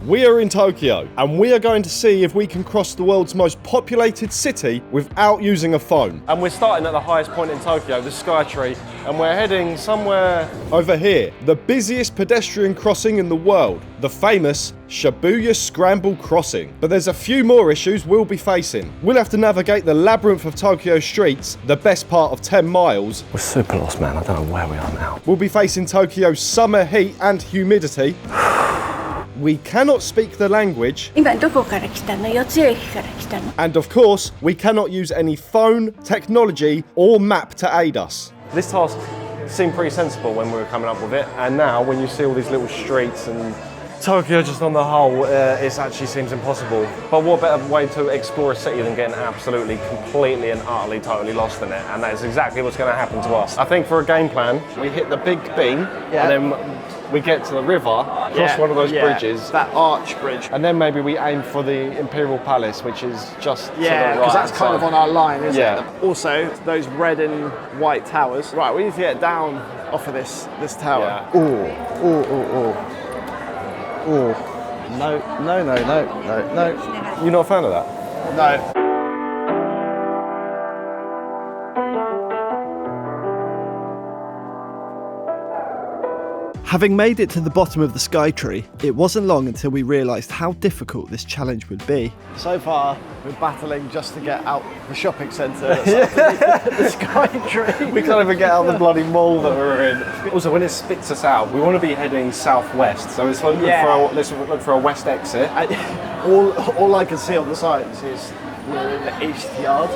We are in Tokyo, and we are going to see if we can cross the world's most populated city without using a phone. And we're starting at the highest point in Tokyo, the Skytree, and we're heading somewhere over here, the busiest pedestrian crossing in the world, the famous Shibuya Scramble Crossing. But there's a few more issues we'll be facing. We'll have to navigate the labyrinth of Tokyo streets, the best part of 10 miles. We're super lost, man. I don't know where we are now. We'll be facing Tokyo's summer heat and humidity. We cannot speak the language. And of course, we cannot use any phone, technology, or map to aid us. This task seemed pretty sensible when we were coming up with it, and now when you see all these little streets and Tokyo just on the whole, it actually seems impossible. But what better way to explore a city than getting absolutely, completely and utterly, totally lost in it? And that is exactly what's going to happen to us. I think for a game plan, we hit the big beam, and then we get to the river, cross one of those bridges. That arch bridge. And then maybe we aim for the Imperial Palace, which is just to the right. Because that's kind of on our line, isn't it? Also, those red and white towers. Right, we need to get down off of this tower. Yeah. Ooh. No. You're not a fan of that? No. Having made it to the bottom of the Skytree, it wasn't long until we realised how difficult this challenge would be. So far, we're battling just to get out the shopping centre the Skytree. We can't even get out of the bloody mall that we're in. Also, when it spits us out, we want to be heading southwest. So let's look for a west exit. All I can see on the signs is we're in the East Yard.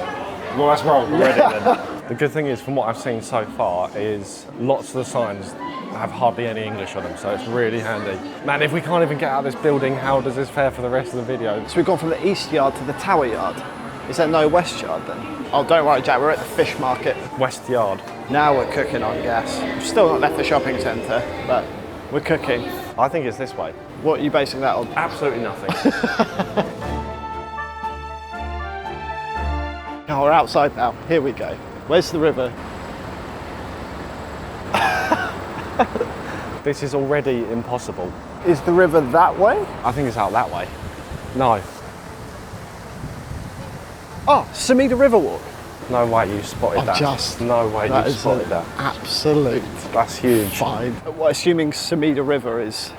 Well, that's wrong already then. The good thing is, from what I've seen so far, is lots of the signs have hardly any English on them, so it's really handy. Man, if we can't even get out of this building, how does this fare for the rest of the video? So we've gone from the East Yard to the Tower Yard. Is there no West Yard then? Oh, don't worry, Jack, we're at the fish market. West Yard. Now we're cooking on gas. We've still not left the shopping centre, but we're cooking. I think it's this way. What are you basing that on? Absolutely nothing. Oh, we're outside now. Here we go. Where's the river? This is already impossible. Is the river that way? I think it's out that way. No. Oh, Sumida Riverwalk. No way you spotted that. No way you spotted that. Absolute. That's huge. Fine. Well, assuming Sumida River is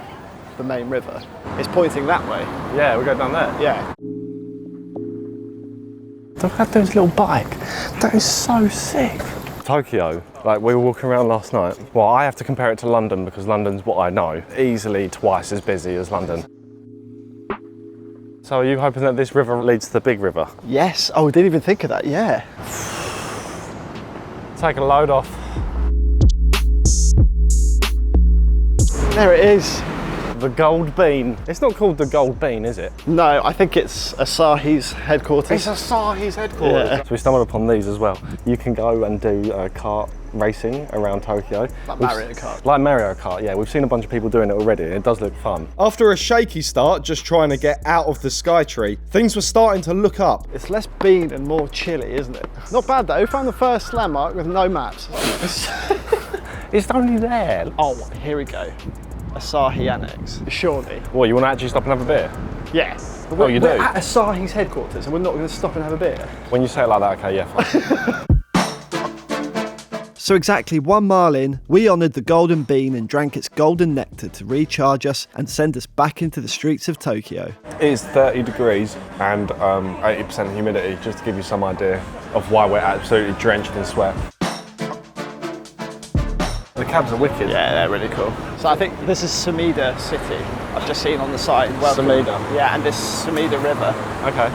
the main river, it's pointing that way. Yeah, we go down there. Yeah. Look at this little bike. That is so sick. Tokyo, like we were walking around last night. Well, I have to compare it to London because London's what I know. Easily twice as busy as London. So are you hoping that this river leads to the big river? Yes. Oh, we didn't even think of that. Yeah. Take a load off. There it is. The Gold Bean. It's not called the Gold Bean, is it? No, I think it's Asahi's headquarters. It's Asahi's headquarters. Yeah. So we stumbled upon these as well. You can go and do kart racing around Tokyo. Like Mario Kart. Like Mario Kart, yeah. We've seen a bunch of people doing it already and it does look fun. After a shaky start, just trying to get out of the Skytree, things were starting to look up. It's less bean and more chilly, isn't it? Not bad though. We found the first landmark with no maps. It's only there. Oh, here we go. Asahi Annex, surely. What, you want to actually stop and have a beer? Yeah. Oh, you do? We're at Asahi's headquarters and we're not going to stop and have a beer? When you say it like that, okay, yeah, fine. So exactly 1 mile in, we honoured the Golden Bean and drank its golden nectar to recharge us and send us back into the streets of Tokyo. It's 30 degrees and 80% humidity, just to give you some idea of why we're absolutely drenched in sweat. The cabs are wicked. Yeah, they're really cool. So I think this is Sumida City. I've just seen on the side. Sumida? Yeah, and this Sumida River. Okay.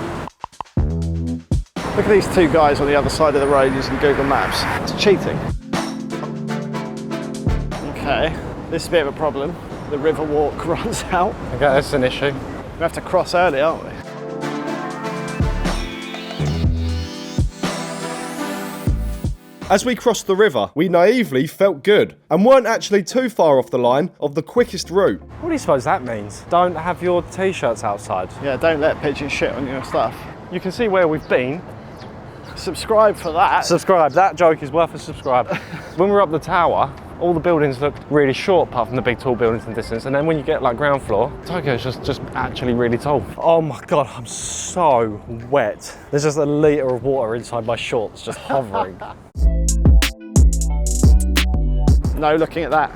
Look at these two guys on the other side of the road using Google Maps. It's cheating. Okay, this is a bit of a problem. The river walk runs out. Okay, that's an issue. We have to cross early, aren't we? As we crossed the river, we naively felt good and weren't actually too far off the line of the quickest route. What do you suppose that means? Don't have your t-shirts outside. Yeah, don't let pigeons shit on your stuff. You can see where we've been. Subscribe for that. Subscribe, that joke is worth a subscribe. When we were up the tower, all the buildings look really short apart from the big tall buildings in the distance, and then when you get like ground floor, Tokyo's just actually really tall. Oh my god, I'm so wet. There's just a litre of water inside my shorts just hovering. No looking at that.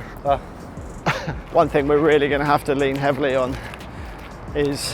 One thing we're really going to have to lean heavily on is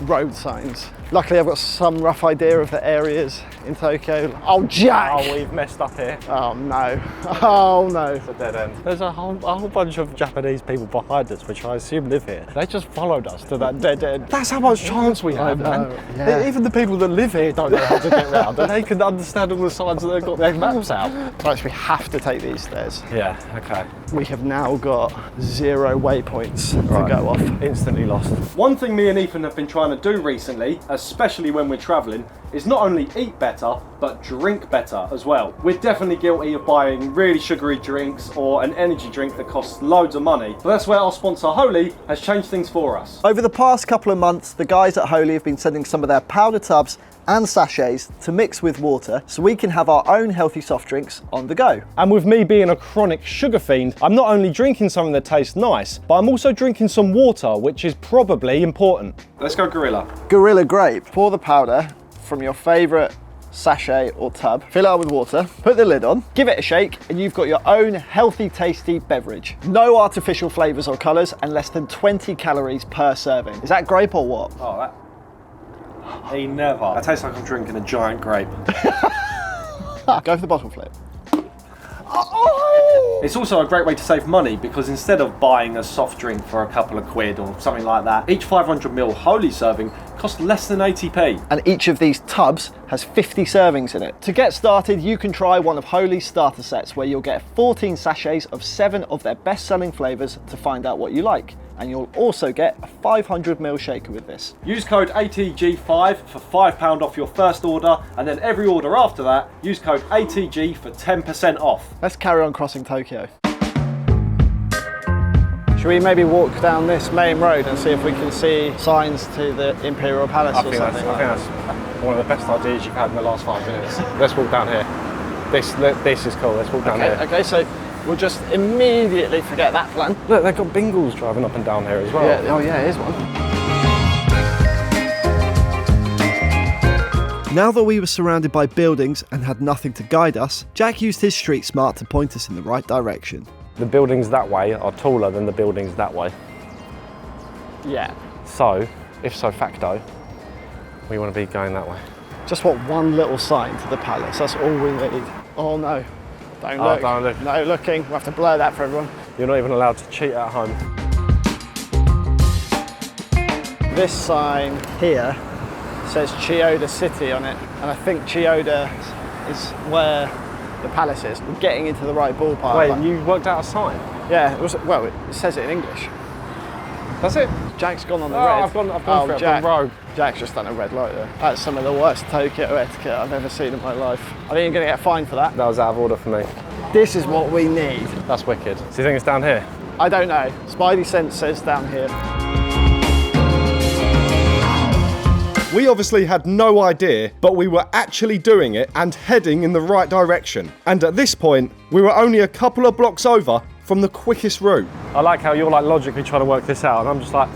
road signs. Luckily I've got some rough idea of the areas in Tokyo. Oh, Jack! Oh, we've messed up here. Oh no. Oh no. It's a dead end. There's a whole bunch of Japanese people behind us, which I assume live here. They just followed us to that dead end. That's how much chance we have, man. Yeah. Even the people that live here don't know how to get around, and they can understand all the signs that they've got their maps out. Right, so we have to take these stairs. Yeah, okay. We have now got 0 waypoints to go off. Instantly lost. One thing me and Ethan have been trying to do recently, especially when we're travelling, is not only eat better, but drink better as well. We're definitely guilty of buying really sugary drinks or an energy drink that costs loads of money, but that's where our sponsor Holy has changed things for us. Over the past couple of months, the guys at Holy have been sending some of their powder tubs and sachets to mix with water so we can have our own healthy soft drinks on the go. And with me being a chronic sugar fiend, I'm not only drinking something that tastes nice, but I'm also drinking some water, which is probably important. Let's go Gorilla. Gorilla Grape. Pour the powder from your favourite sachet or tub, fill it up with water, put the lid on, give it a shake, and you've got your own healthy, tasty beverage. No artificial flavours or colours, and less than 20 calories per serving. Is that grape or what? Oh, that... He never. That tastes like I'm drinking a giant grape. Go for the bottle flip. It's also a great way to save money because instead of buying a soft drink for a couple of quid or something like that, each 500ml Holy serving costs less than 80p. And each of these tubs has 50 servings in it. To get started, you can try one of Holy's starter sets where you'll get 14 sachets of 7 of their best-selling flavours to find out what you like. And you'll also get a 500ml shaker with this. Use code ATG5 for £5 off your first order, and then every order after that, use code ATG for 10% off. Let's carry on crossing Tokyo. Should we maybe walk down this main road and see if we can see signs to the Imperial Palace or something? I think that's one of the best ideas you've had in the last 5 minutes. Let's walk down here. This is cool, let's walk down here. Okay, so we'll just immediately forget that plan. Look, they've got Bingals driving up and down here as well. Yeah, oh yeah, here's one. Now that we were surrounded by buildings and had nothing to guide us, Jack used his street smart to point us in the right direction. The buildings that way are taller than the buildings that way. Yeah. So, if so facto, we want to be going that way. Just want one little sign to the palace, that's all we need. Oh no, don't look. Don't look. No looking, we'll have to blur that for everyone. You're not even allowed to cheat at home. This sign here says Chiyoda City on it, and I think Chiyoda is where the palace is. We're getting into the right ballpark. Wait, you worked out a sign? Yeah, it says it in English. That's it? Jack's gone on the Oh, red. I've gone for it, I've Jack, gone rogue. Jack's just done a red light there. That's some of the worst Tokyo etiquette I've ever seen in my life. I think you're going to get fined for that. That was out of order for me. This is what we need. That's wicked. So you think it's down here? I don't know. Spidey sense says down here. We obviously had no idea, but we were actually doing it and heading in the right direction. And at this point, we were only a couple of blocks over from the quickest route. I like how you're like logically trying to work this out, and I'm just like,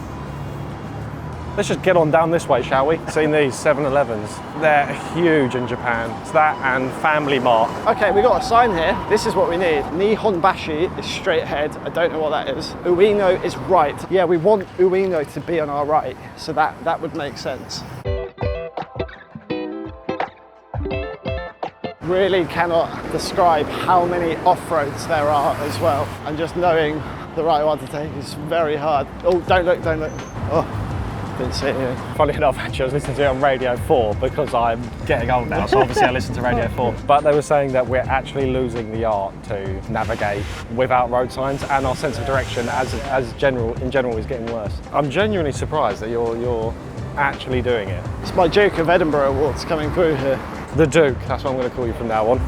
let's just get on down this way, shall we? Seen these 7-Elevens. They're huge in Japan. It's that and Family Mart. Okay, we got a sign here. This is what we need. Nihonbashi is straight ahead. I don't know what that is. Ueno is right. Yeah, we want Ueno to be on our right, so that would make sense. Really cannot describe how many off-roads there are as well. And just knowing the right one to take is very hard. Oh, don't look, don't look. Oh. Didn't see it. Funny enough, actually, I was listening to it on Radio 4 because I'm getting old now, so obviously I listen to Radio 4. But they were saying that we're actually losing the art to navigate without road signs, and our sense of direction in general is getting worse. I'm genuinely surprised that you're actually doing it. It's my Duke of Edinburgh awards coming through here. The Duke, that's what I'm going to call you from now on.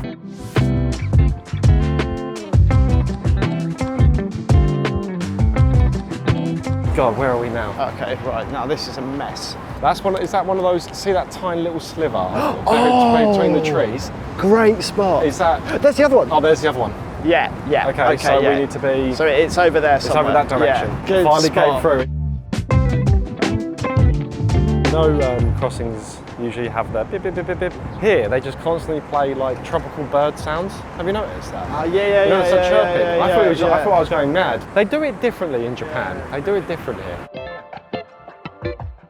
God, where are we now? Okay, right, now this is a mess. Is that one of those, see that tiny little sliver between the trees? Great spot. Is that? There's the other one. Oh, there's the other one. Yeah. Okay, so we need to be... So it's over there It's somewhere. over that direction. Yeah. Good Finally spot. came through. No crossings usually have the bip, bip, bip, bip, bip. Here, they just constantly play like tropical bird sounds. Have you noticed that? Yeah. I thought I thought I was going mad. They do it differently in Japan. They do it different here.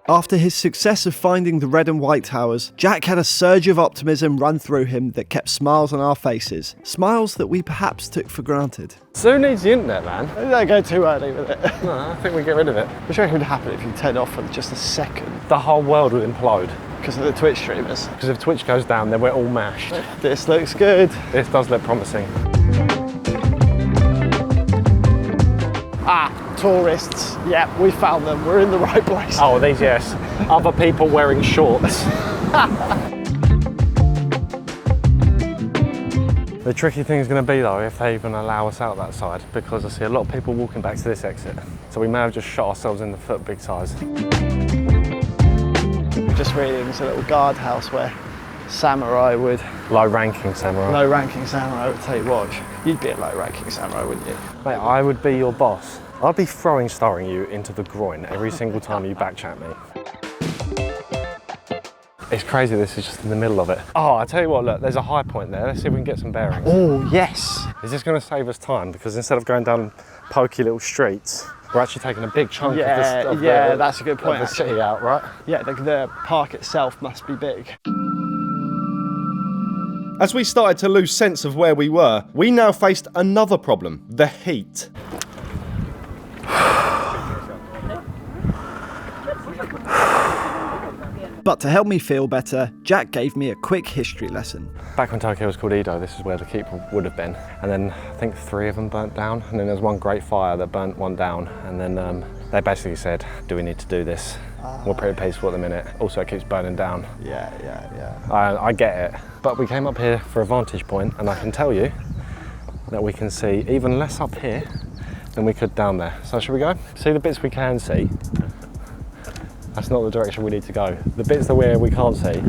After his success of finding the red and white towers, Jack had a surge of optimism run through him that kept smiles on our faces. Smiles that we perhaps took for granted. Zoo needs the internet, man. Maybe don't go too early with it. No, I think we get rid of it. What do you reckon would happen if you turned off for just a second? The whole world would implode. Because of the Twitch streamers. Because if Twitch goes down, then we're all mashed. This looks good. This does look promising. Tourists. Yeah, we found them. We're in the right place. Oh, these, yes. Other people wearing shorts. The tricky thing is going to be though if they even allow us out that side, because I see a lot of people walking back to this exit. So we may have just shot ourselves in the foot big size. Just reading, it's a little guardhouse where samurai would... Low-ranking samurai. Low-ranking samurai would take watch. You'd be a low-ranking samurai, wouldn't you? Mate, I would be your boss. I'd be starring you into the groin every single time you backchat me. It's crazy this is just in the middle of it. Oh, I tell you what, look, there's a high point there. Let's see if we can get some bearings. Oh, yes. Is this going to save us time? Because instead of going down pokey little streets, we're actually taking a big chunk of that's a good point, the city out, right? Yeah, the park itself must be big. As we started to lose sense of where we were, we now faced another problem, the heat. But to help me feel better, Jack gave me a quick history lesson. Back when Tokyo was called Edo, this is where the keep would have been. And then I think 3 of them burnt down. And then there was one great fire that burnt one down. And then they basically said, do we need to do this? We're pretty peaceful at the minute. Also, it keeps burning down. Yeah. I get it. But we came up here for a vantage point, and I can tell you that we can see even less up here than we could down there. So should we go? See the bits we can see? That's not the direction we need to go. The bits that we can't see,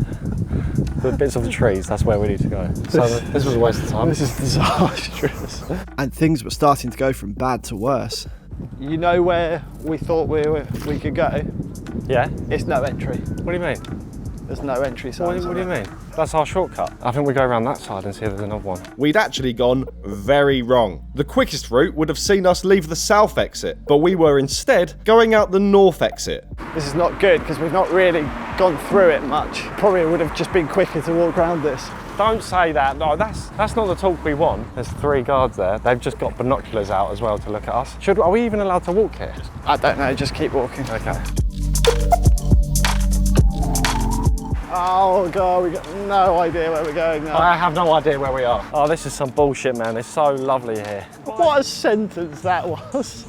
the bits of the trees, that's where we need to go. So this was a waste of time. This is disastrous. And things were starting to go from bad to worse. You know where we thought we could go? Yeah? It's no entry. What do you mean? There's no entry signs. What do you mean? That's our shortcut. I think we go around that side and see if there's another one. We'd actually gone very wrong. The quickest route would have seen us leave the south exit, but we were instead going out the north exit. This is not good because we've not really gone through it much. Probably would have just been quicker to walk around this. Don't say that. No, that's not the talk we want. There's 3 guards there. They've just got binoculars out as well to look at us. Are we even allowed to walk here? I don't know, just keep walking. Okay. Oh God, we got no idea where we're going now. I have no idea where we are. Oh, this is some bullshit, man. It's so lovely here. What a sentence that was.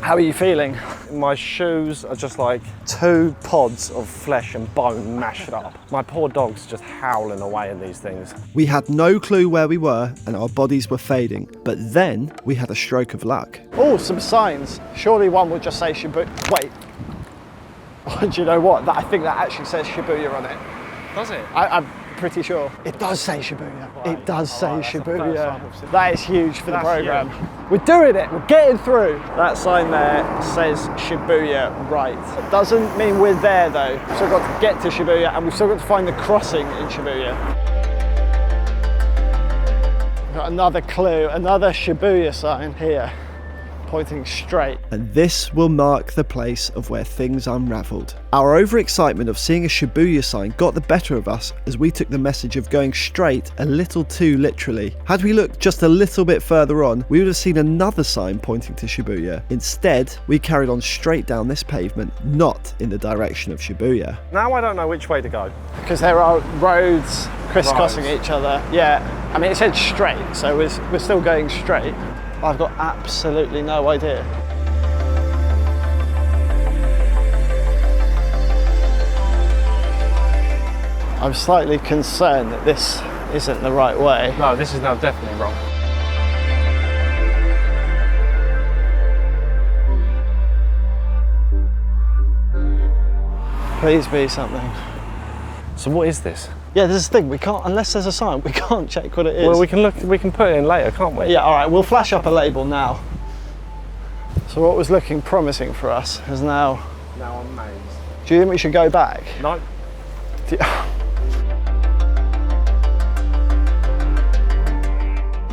How are you feeling? My shoes are just like 2 pods of flesh and bone mashed up. My poor dog's just howling away in these things. We had no clue where we were and our bodies were fading, but then we had a stroke of luck. Oh, some signs. Surely one would just say Shibuya. Wait. Oh, do you know what? I think that actually says Shibuya on it. Does it? I'm pretty sure. It does say Shibuya. It does say Shibuya. That That is huge for the That's programme. huge. We're doing it. We're getting through. That sign there says Shibuya right. It doesn't mean we're there though. We've still got to get to Shibuya and we've still got to find the crossing in Shibuya. We've got another clue, another Shibuya sign here, pointing straight. And this will mark the place of where things unravelled. Our overexcitement of seeing a Shibuya sign got the better of us as we took the message of going straight a little too literally. Had we looked just a little bit further on, we would have seen another sign pointing to Shibuya. Instead, we carried on straight down this pavement, not in the direction of Shibuya. Now I don't know which way to go. Because there are roads crisscrossing each other. Yeah, I mean it said straight, so we're still going straight. I've got absolutely no idea. I'm slightly concerned that this isn't the right way. No, this is now definitely wrong. Please be something. So what is this? Yeah, this is the thing, we can't, unless there's a sign, we can't check what it is. Well, we can put it in later, can't we? Yeah, all right, we'll flash up a label now. So what was looking promising for us is now amazed. Do you think we should go back? No.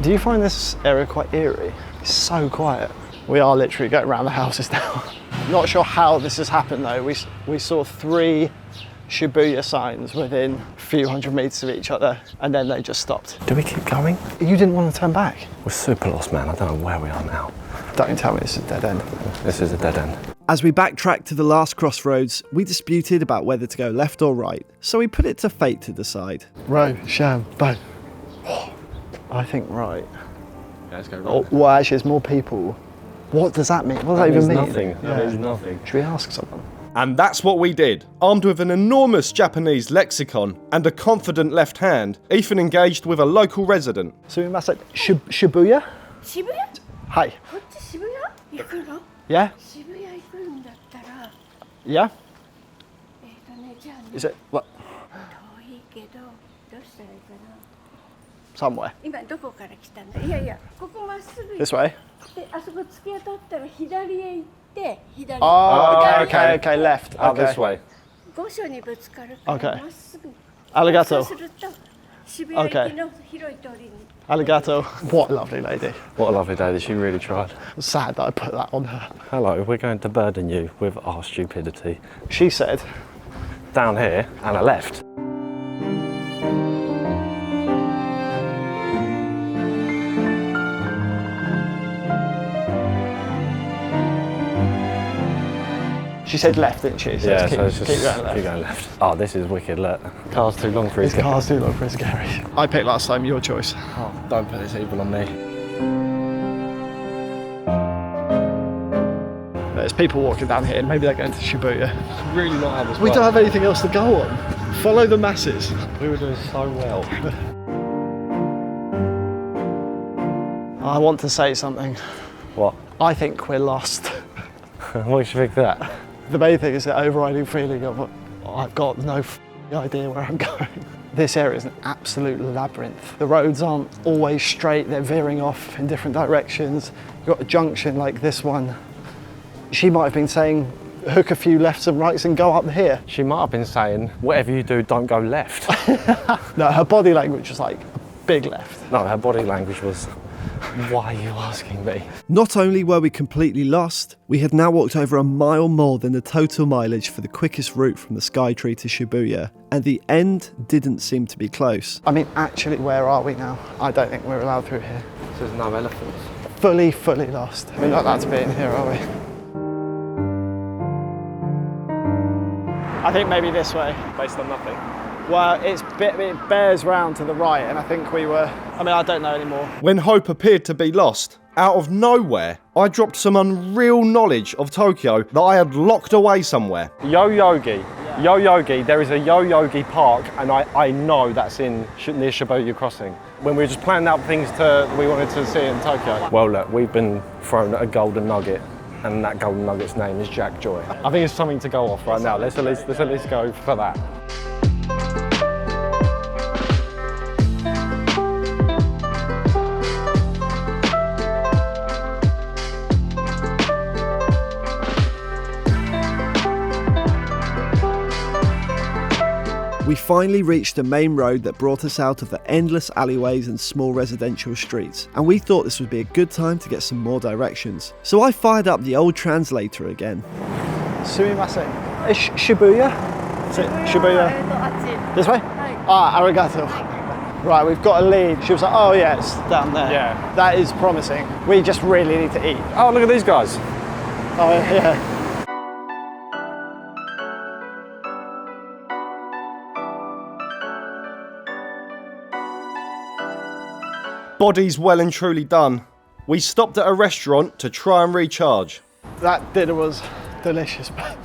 Do you find this area quite eerie? It's so quiet. We are literally going around the houses now. Not sure how this has happened though. We saw 3 Shibuya signs within a few hundred meters of each other and then they just stopped. Do we keep going? You didn't want to turn back? We're super lost, man. I don't know where we are now. Don't tell me this is a dead end. This is a dead end. As we backtracked to the last crossroads, we disputed about whether to go left or right, so we put it to fate to decide. Row, sham, bow. I think right. Yeah, let's go right. Oh, well, actually, there's more people. What does that mean? What does that even mean? Nothing. That means nothing. Should we ask someone? And that's what we did. Armed with an enormous Japanese lexicon and a confident left hand, Ethan engaged with a local resident. So we must say Shibuya? Shibuya? Hi. こっち渋谷行くの Yeah? 渋谷行くんだったら Yeah? じゃあね Is it what? 遠いけどどうしたらいいかな Somewhere. 今どこから来たんだいやいやここまっすぐ行 This way? ってあそこ突き当たったら左へ行って左 Oh, okay, 左 okay, okay, left. Out Okay. this way. 御所にぶつかるから Okay. まっすぐ Arigato. そうすると渋谷行きの広い通りに Arigato. What a lovely lady. What a lovely lady. She really tried. Sad that I put that on her. Hello, we're going to burden you with our stupidity. She said, Down here and a left. she said left, didn't she? So Yeah, let's so it's keep just going left. keep going left. Oh, this is wicked. Look, car's too long for his This car's too long for his garage. I picked last time, your choice. Oh, don't put this evil on me. There's people walking down here, maybe they're going to Shibuya. It's really not how this We don't have anything else to go on. Follow the masses. We were doing so well. I want to say something. What? I think we're lost. What do you think of that? The main thing is the overriding feeling of I've got no idea where I'm going. This area is an absolute labyrinth. The roads aren't always straight, they're veering off in different directions. You've got a junction like this one. She might have been saying, hook a few lefts and rights and go up here. She might have been saying, whatever you do, don't go left. No, her body language was like a big left. No, her body language was, why are you asking me? Not only were we completely lost, we had now walked over a mile more than the total mileage for the quickest route from the Skytree to Shibuya, and the end didn't seem to be close. I mean, actually, where are we now? I don't think we're allowed through here. There's no elephants. Fully lost. We're not allowed to be in here, are we? I think maybe this way. Based on nothing. Well, it bears round to the right, and I think we were, I mean, I don't know anymore. When hope appeared to be lost, out of nowhere, I dropped some unreal knowledge of Tokyo that I had locked away somewhere. Yoyogi. Yoyogi, there is a Yoyogi park, and I know that's near Shibuya Crossing. When we were just planning out things we wanted to see in Tokyo. Well, look, we've been thrown a golden nugget, and that golden nugget's name is Jack Joy. I think it's something to go off right now. Let's at least go for that. We finally reached the main road that brought us out of the endless alleyways and small residential streets, and we thought this would be a good time to get some more directions. So I fired up the old translator again. Sumimasen. Is Shibuya? Is it Shibuya? あっち This way? Ah, arigato. Right, we've got a lead. She was like, oh yeah, it's down there. Yeah. That is promising. We just really need to eat. Oh, look at these guys. Oh yeah. Bodies well and truly done. We stopped at a restaurant to try and recharge. That dinner was delicious, but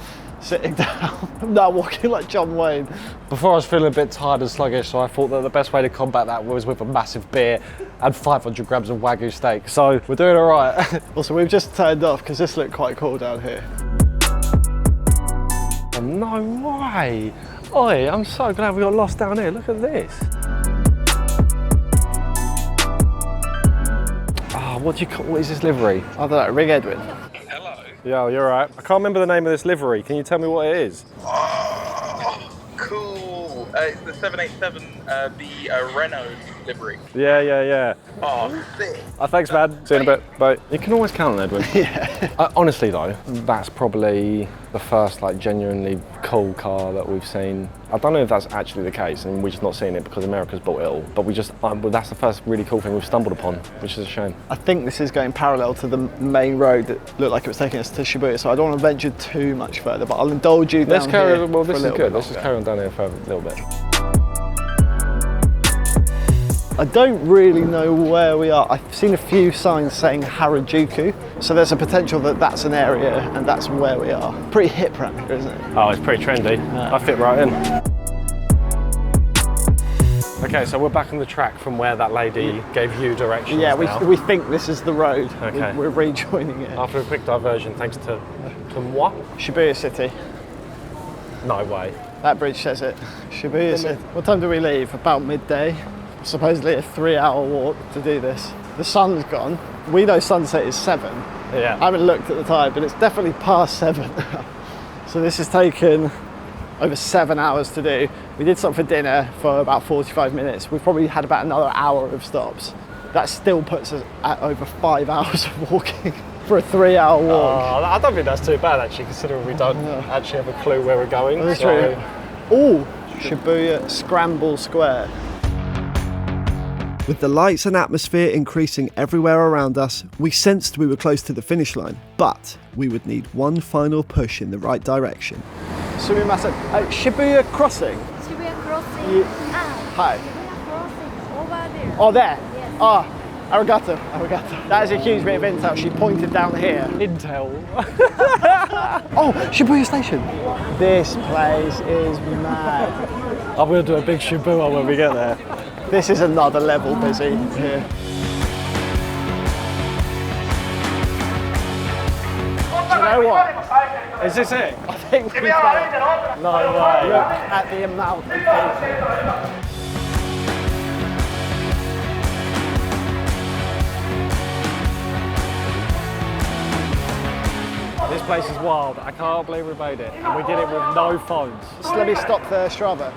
sitting down, I'm now walking like John Wayne. Before I was feeling a bit tired and sluggish, so I thought that the best way to combat that was with a massive beer and 500 grams of Wagyu steak. So we're doing all right. Also, we've just turned off because this looked quite cool down here. Oh no way. Oi, I'm so glad we got lost down here. Look at this. Ah, what is this livery? I don't know, Ring Edwin. Yo, you're right. I can't remember the name of this livery. Can you tell me what it is? Oh, cool. It's the 787, the Renault livery. Yeah. Oh, sick. Thanks, man. See you in a bit. Bye. You can always count on Edwin. Yeah. Honestly, though, that's probably the first like genuinely cool car that we've seen. I don't know if that's actually the case, and we're just not seeing it because America's built it all. But that's the first really cool thing we've stumbled upon, which is a shame. I think this is going parallel to the main road that looked like it was taking us to Shibuya, so I don't want to venture too much further, but I'll indulge you down here. Well, this is good. Let's just carry on down here for a little bit. I don't really know where we are. I've seen a few signs saying Harajuku, so there's a potential that that's an area and that's where we are. Pretty hip around here, isn't it? Oh, it's pretty trendy. I fit right in. Okay, so we're back on the track from where that lady gave you directions. Yeah, now. we think this is the road. Okay. We're rejoining it. After a quick diversion, thanks to moi? Shibuya City. No way. That bridge says it. Shibuya City. What time do we leave? About midday. Supposedly a 3-hour walk to do this. The sun's gone. We know sunset is 7. Yeah. I haven't looked at the time, but it's definitely past 7. So this has taken over 7 hours to do. We did stop for dinner for about 45 minutes. We've probably had about another hour of stops. That still puts us at over 5 hours of walking for a 3-hour walk. I don't think that's too bad actually, considering we don't actually have a clue where we're going. That's true. Oh, Shibuya Scramble Square. With the lights and atmosphere increasing everywhere around us, we sensed we were close to the finish line, but we would need one final push in the right direction. Sumimasen. Shibuya Crossing. Shibuya Crossing. Hi. Shibuya Crossing over there. Oh, there. Yes. Ah, arigato. That is a huge bit of intel. She pointed down here. Intel. Oh, Shibuya Station. This place is mad. I'm going to do a big Shibuya when we get there. This is another level busy here. Do you know what? Is this it? I think we've done it. No way. Look at the amount of people. This place is wild. I can't believe we made it. And we did it with no phones. Just let me stop the Strava.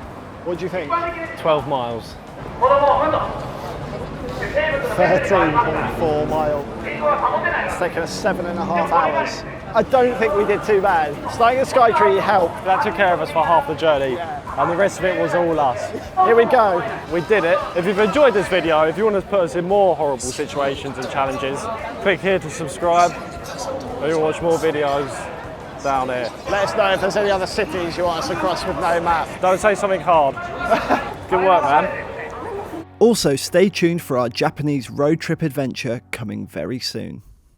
What do you think? 12 miles. 13.4 miles. It's taken us 7.5 hours. I don't think we did too bad. Starting at Skytree helped. That took care of us for half the journey. And the rest of it was all us. Here we go. We did it. If you've enjoyed this video, if you want to put us in more horrible situations and challenges, click here to subscribe. And you'll watch more videos down here. Let us know if there's any other cities you want us to cross with no map. Don't say something hard. Good work, man. Also, stay tuned for our Japanese road trip adventure coming very soon.